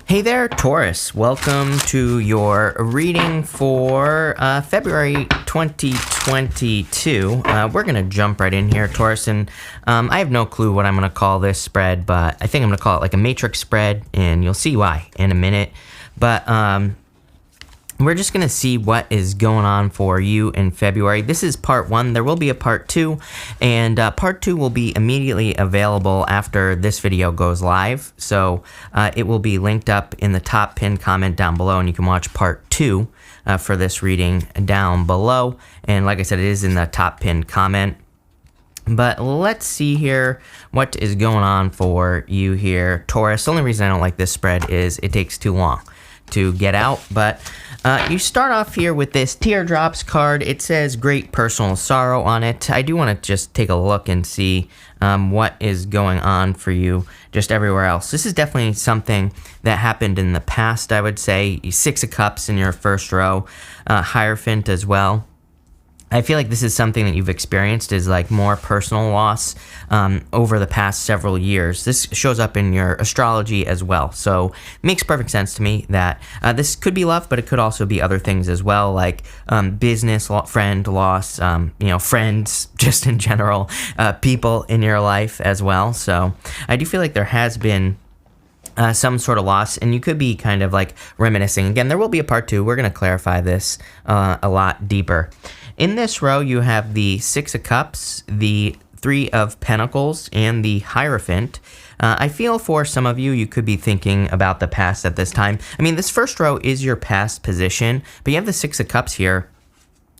Hey there, Taurus. Welcome to your reading for February 2022. We're going to jump right in here, Taurus, and I have no clue what I'm going to call this spread, but I think I'm going to call it like a matrix spread, and you'll see why in a minute. But we're just going to see what is going on for you in February. This is part one. There will be a part two, and part two will be immediately available after this video goes live. So it will be linked up in the top pinned comment down below, and you can watch part two for this reading down below. And like I said, it is in the top pinned comment. But let's see here what is going on for you here, Taurus. The only reason I don't like this spread is it takes too long to get out, but you start off here with this teardrops card. It says great personal sorrow on it. I do want to just take a look and see what is going on for you just everywhere else. This is definitely something that happened in the past, I would say. Six of Cups in your first row, Hierophant as well. I feel like this is something that you've experienced is like more personal loss over the past several years. This shows up in your astrology as well. So it makes perfect sense to me that this could be love, but it could also be other things as well, like business, friend loss, friends just in general, people in your life as well. So I do feel like there has been some sort of loss, and you could be kind of like reminiscing. Again, there will be a part two. We're going to clarify this a lot deeper. In this row, you have the Six of Cups, the Three of Pentacles, and the Hierophant. I feel for some of you, you could be thinking about the past at this time. I mean, this first row is your past position, but you have the Six of Cups here.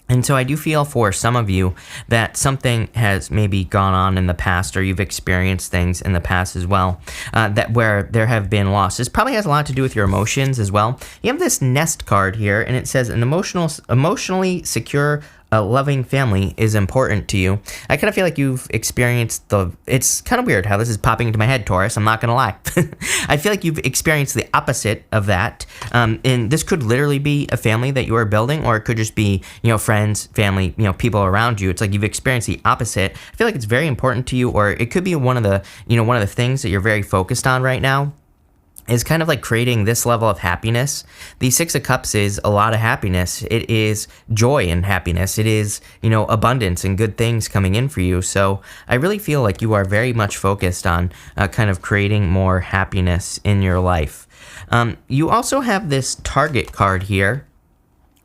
And so I do feel for some of you that something has maybe gone on in the past, or you've experienced things in the past as well, that where there have been losses. Probably has a lot to do with your emotions as well. You have this Nest card here, and it says an emotionally secure, a loving family is important to you. I kind of feel like you've experienced it's kind of weird how this is popping into my head, Taurus. I'm not going to lie. I feel like you've experienced the opposite of that. And this could literally be a family that you are building, or it could just be, friends, family, people around you. It's like you've experienced the opposite. I feel like it's very important to you, or it could be one of the things that you're very focused on right now, is kind of like creating this level of happiness. The Six of Cups is a lot of happiness. It is joy and happiness. It is, abundance and good things coming in for you. So I really feel like you are very much focused on kind of creating more happiness in your life. You also have this Target card here.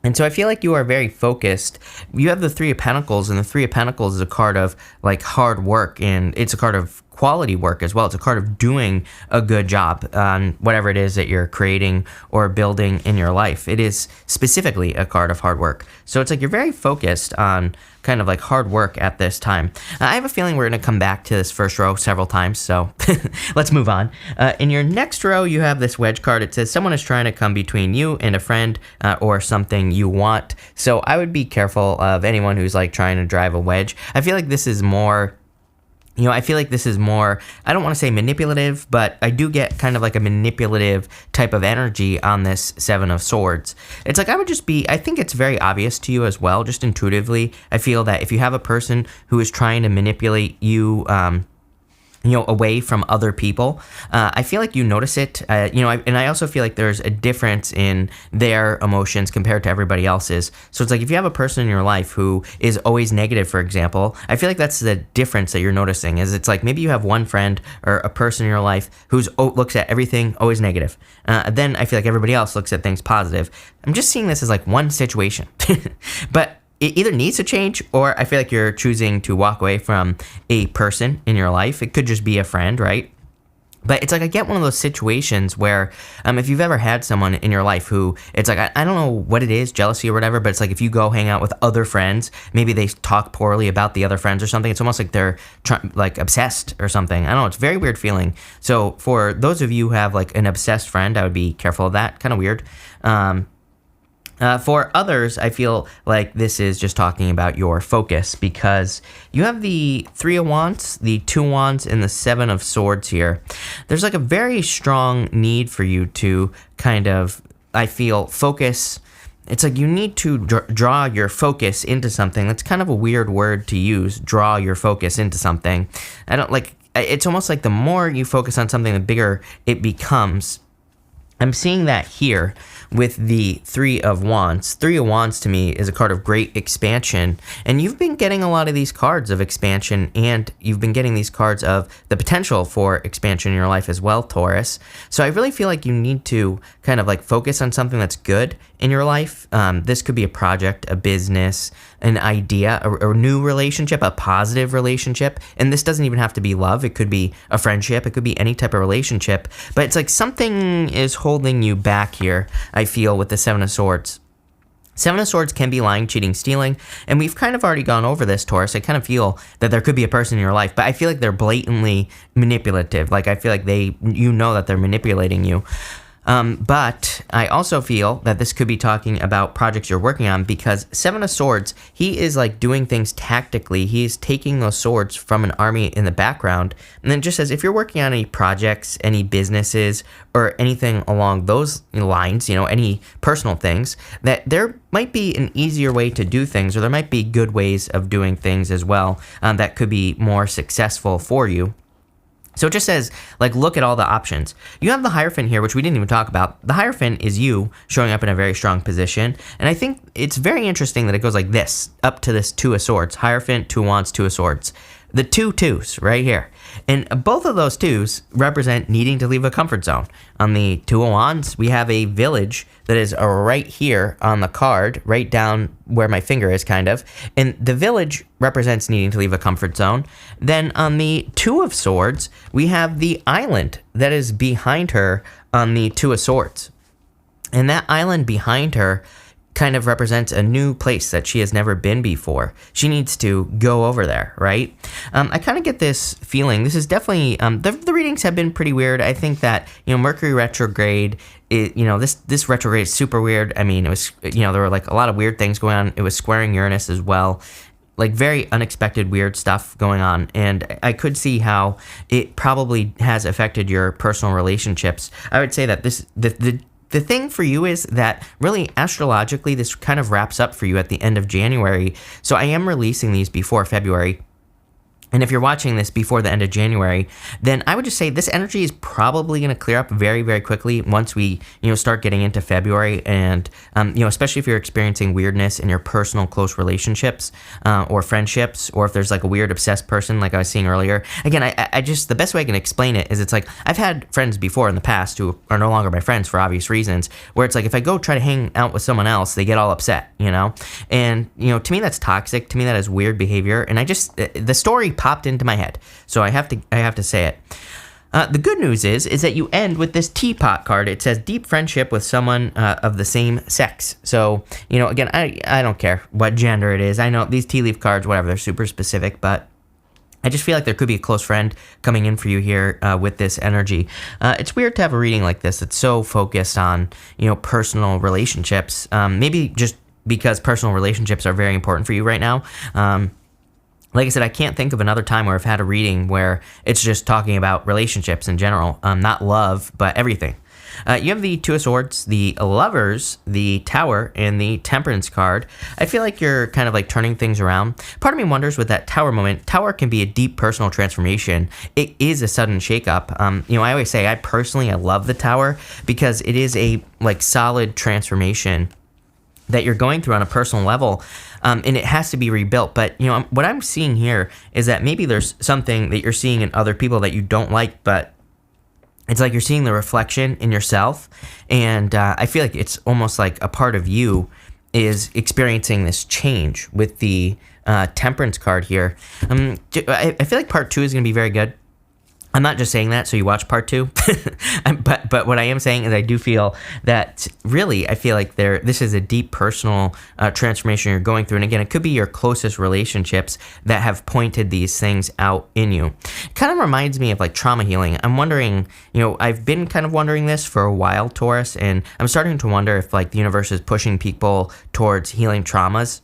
And so I feel like you are very focused. You have the Three of Pentacles, and the Three of Pentacles is a card of like hard work, and it's a card of quality work as well. It's a card of doing a good job on whatever it is that you're creating or building in your life. It is specifically a card of hard work. So it's like you're very focused on kind of like hard work at this time. I have a feeling we're going to come back to this first row several times, so let's move on. In your next row, you have this Wedge card. It says someone is trying to come between you and a friend or something you want. So I would be careful of anyone who's like trying to drive a wedge. I feel like this is more, I don't want to say manipulative, but I do get kind of like a manipulative type of energy on this Seven of Swords. It's like I think it's very obvious to you as well, just intuitively. I feel that if you have a person who is trying to manipulate you, away from other people, I feel like you notice it, and I also feel like there's a difference in their emotions compared to everybody else's. So it's like if you have a person in your life who is always negative, for example, I feel like that's the difference that you're noticing, is it's like maybe you have one friend or a person in your life who's looks at everything always negative. Then I feel like everybody else looks at things positive. I'm just seeing this as like one situation, but it either needs to change, or I feel like you're choosing to walk away from a person in your life. It could just be a friend, right? But it's like I get one of those situations where if you've ever had someone in your life who, it's like, I don't know what it is, jealousy or whatever, but it's like if you go hang out with other friends, maybe they talk poorly about the other friends or something. It's almost like they're like obsessed or something. I don't know. It's a very weird feeling. So for those of you who have like an obsessed friend, I would be careful of that. Kind of weird. For others, I feel like this is just talking about your focus, because you have the Three of Wands, the Two Wands, and the Seven of Swords here. There's like a very strong need for you to kind of, I feel, focus. It's like you need to draw your focus into something. That's kind of a weird word to use, draw your focus into something. It's almost like the more you focus on something, the bigger it becomes. I'm seeing that here with the Three of Wands. Three of Wands to me is a card of great expansion, and you've been getting a lot of these cards of expansion, and you've been getting these cards of the potential for expansion in your life as well, Taurus. So I really feel like you need to kind of like focus on something that's good in your life. This could be a project, a business, an idea, a new relationship, a positive relationship. And this doesn't even have to be love. It could be a friendship. It could be any type of relationship. But it's like something is holding you back here, I feel, with the Seven of Swords. Seven of Swords can be lying, cheating, stealing, and we've kind of already gone over this, Taurus. I kind of feel that there could be a person in your life, but I feel like they're blatantly manipulative. Like I feel like you know that they're manipulating you. But I also feel that this could be talking about projects you're working on, because Seven of Swords, he is like doing things tactically. He's taking those swords from an army in the background, and then just says, if you're working on any projects, any businesses, or anything along those lines, any personal things, that there might be an easier way to do things, or there might be good ways of doing things as well, that could be more successful for you. So it just says, like, look at all the options. You have the Hierophant here, which we didn't even talk about. The Hierophant is you showing up in a very strong position. And I think it's very interesting that it goes like this, up to this Two of Swords. Hierophant, Two of Wands, Two of Swords. The two twos right here. And both of those twos represent needing to leave a comfort zone. On the Two of Wands, we have a village that is right here on the card, right down where my finger is, kind of. And the village represents needing to leave a comfort zone. Then on the Two of Swords, we have the island that is behind her on the Two of Swords. And that island behind her kind of represents a new place that she has never been before. She needs to go over there, right? I kind of get this feeling. This is definitely, the readings have been pretty weird. I think that, Mercury retrograde, this retrograde is super weird. I mean, it was, there were like a lot of weird things going on. It was squaring Uranus as well. Like very unexpected weird stuff going on, and I could see how it probably has affected your personal relationships. I would say that the thing for you is that really astrologically this kind of wraps up for you at the end of January. So I am releasing these before February. And if you're watching this before the end of January, then I would just say this energy is probably going to clear up very, very quickly once we, start getting into February. And, especially if you're experiencing weirdness in your personal close relationships or friendships, or if there's like a weird obsessed person like I was seeing earlier. Again, I just, the best way I can explain it is it's like I've had friends before in the past who are no longer my friends for obvious reasons, where it's like if I go try to hang out with someone else, they get all upset, And, to me that's toxic. To me that is weird behavior. And the story popped into my head, so I have to say it. The good news is that you end with this teapot card. It says deep friendship with someone of the same sex. So again, I don't care what gender it is. I know these tea leaf cards, whatever, they're super specific, but I just feel like there could be a close friend coming in for you here with this energy. It's weird to have a reading like this that's so focused on personal relationships. Maybe just because personal relationships are very important for you right now. Like I said, I can't think of another time where I've had a reading where it's just talking about relationships in general, not love, but everything. You have the Two of Swords, the Lovers, the Tower, and the Temperance card. I feel like you're kind of like turning things around. Part of me wonders with that Tower moment, Tower can be a deep personal transformation. It is a sudden shakeup. I always say I love the Tower because it is a like solid transformation that you're going through on a personal level, and it has to be rebuilt. But, what I'm seeing here is that maybe there's something that you're seeing in other people that you don't like, but it's like you're seeing the reflection in yourself, and I feel like it's almost like a part of you is experiencing this change with the Temperance card here. I feel like part 2 is going to be very good. I'm not just saying that so you watch part 2, but what I am saying is I do feel that really I feel like this is a deep personal transformation you're going through. And again, it could be your closest relationships that have pointed these things out in you. It kind of reminds me of like trauma healing. I'm wondering, I've been kind of wondering this for a while, Taurus, and I'm starting to wonder if like the universe is pushing people towards healing traumas.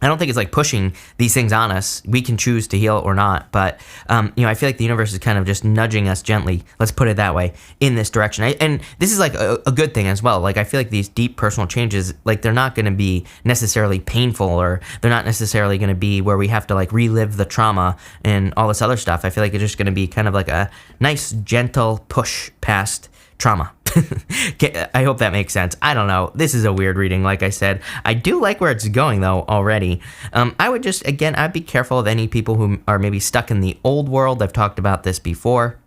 I don't think it's like pushing these things on us. We can choose to heal or not. But, I feel like the universe is kind of just nudging us gently, let's put it that way, in this direction. And this is like a good thing as well. Like I feel like these deep personal changes, like they're not going to be necessarily painful, or they're not necessarily going to be where we have to like relive the trauma and all this other stuff. I feel like it's just going to be kind of like a nice, gentle push past trauma. I hope that makes sense. I don't know. This is a weird reading, like I said. I do like where it's going, though, already. I would just, again, I'd be careful of any people who are maybe stuck in the old world. I've talked about this before.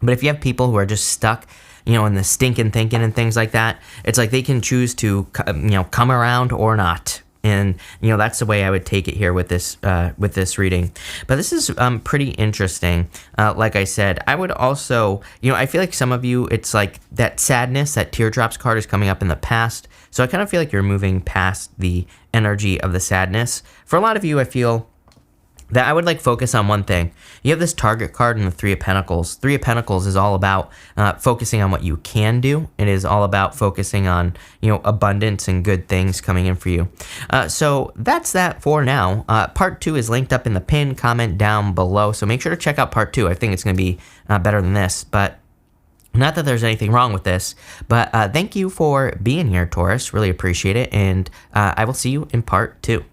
But if you have people who are just stuck, in the stinking thinking and things like that, it's like they can choose to, come around or not. And, that's the way I would take it here with this reading. But this is pretty interesting. Like I said, I would also, I feel like some of you, it's like that sadness, that teardrops card is coming up in the past. So I kind of feel like you're moving past the energy of the sadness. For a lot of you, I feel that I would focus on one thing. You have this Target card and the Three of Pentacles. Three of Pentacles is all about focusing on what you can do. It is all about focusing on, abundance and good things coming in for you. So that's that for now. Part 2 is linked up in the pin comment down below. So make sure to check out part 2. I think it's going to be better than this, but not that there's anything wrong with this, but thank you for being here, Taurus. Really appreciate it. And I will see you in part 2.